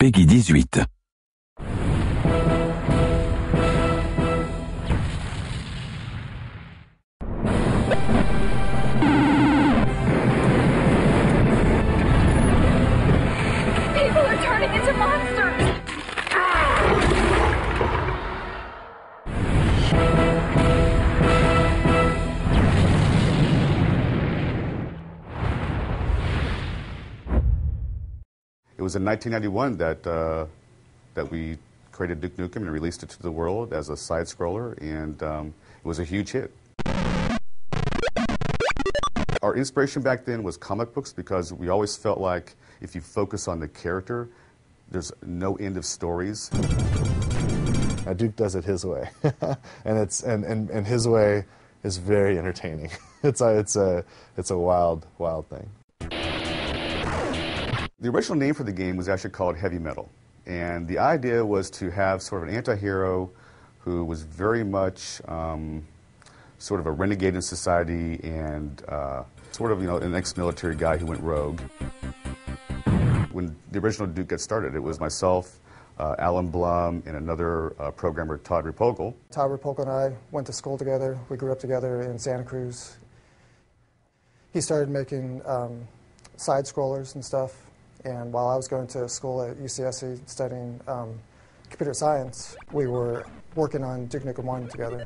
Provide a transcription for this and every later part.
Peggy 18. People are turning into monsters! It was in 1991 that we created Duke Nukem and released it to the world as a side-scroller, and it was a huge hit. Our inspiration back then was comic books because we always felt like if you focus on the character, there's no end of stories. Duke does it his way, and his way is very entertaining. It's a wild thing. The original name for the game was actually called Heavy Metal, and the idea was to have sort of an anti-hero who was very much sort of a renegade in society and sort of, an ex-military guy who went rogue. When the original Duke got started, it was myself, Alan Blum, and another programmer, Todd Repogel. Todd Repogel and I went to school together. We grew up together in Santa Cruz. He started making side-scrollers and stuff. And while I was going to school at UCSC studying computer science, we were working on Duke Nukem 1 together.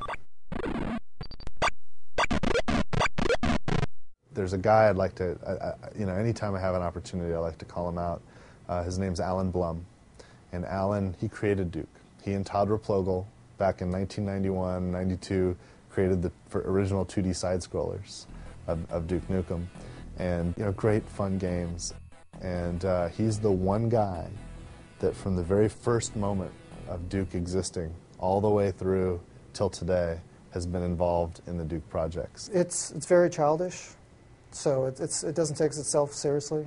There's a guy I'd like to, anytime I have an opportunity, I like to call him out. His name's Alan Blum. And Alan, he created Duke. He and Todd Repogel, back in 1991, 92, created the original 2D side-scrollers of Duke Nukem. And, great fun games. And he's the one guy that from the very first moment of Duke existing all the way through till today has been involved in the Duke projects. It's very childish, so it doesn't take itself seriously,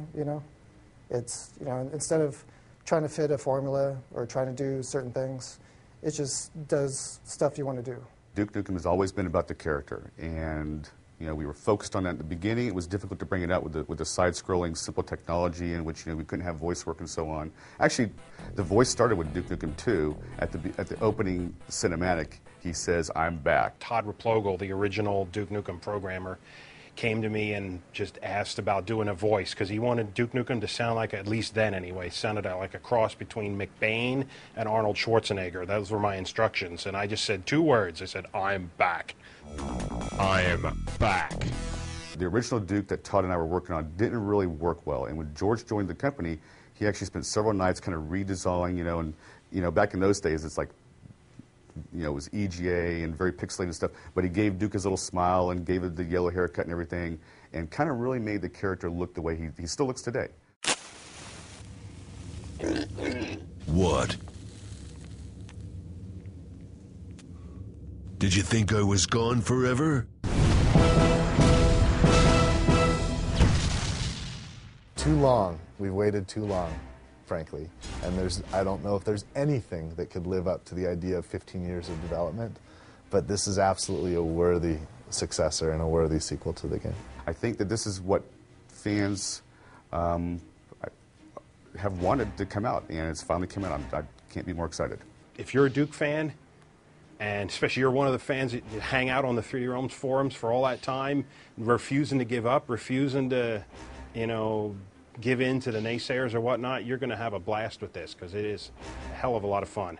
It's, instead of trying to fit a formula or trying to do certain things, it just does stuff you want to do. Duke Nukem has always been about the character, and we were focused on that at the beginning. It was difficult to bring it out with the side-scrolling, simple technology in which we couldn't have voice work and so on. Actually, the voice started with Duke Nukem 2. At the opening cinematic, he says, "I'm back." Todd Repogel, the original Duke Nukem programmer, came to me and just asked about doing a voice because he wanted Duke Nukem to sound like, at least then anyway, sounded like a cross between McBain and Arnold Schwarzenegger. Those were my instructions, and I just said 2 words. I said, "I'm back." I am back. The original Duke that Todd and I were working on didn't really work well, and when George joined the company, he actually spent several nights kind of redesigning, and back in those days, it's like, it was EGA and very pixelated and stuff, but he gave Duke his little smile and gave it the yellow haircut and everything, and kind of really made the character look the way he still looks today. What? Did you think I was gone forever? Too long. We've waited too long, frankly. And I don't know if there's anything that could live up to the idea of 15 years of development, but this is absolutely a worthy successor and a worthy sequel to the game. I think that this is what fans have wanted to come out, and it's finally come out. I can't be more excited. If you're a Duke fan, and especially you're one of the fans that hang out on the 3D Realms forums for all that time, refusing to give up, refusing to, give in to the naysayers or whatnot, you're going to have a blast with this because it is a hell of a lot of fun.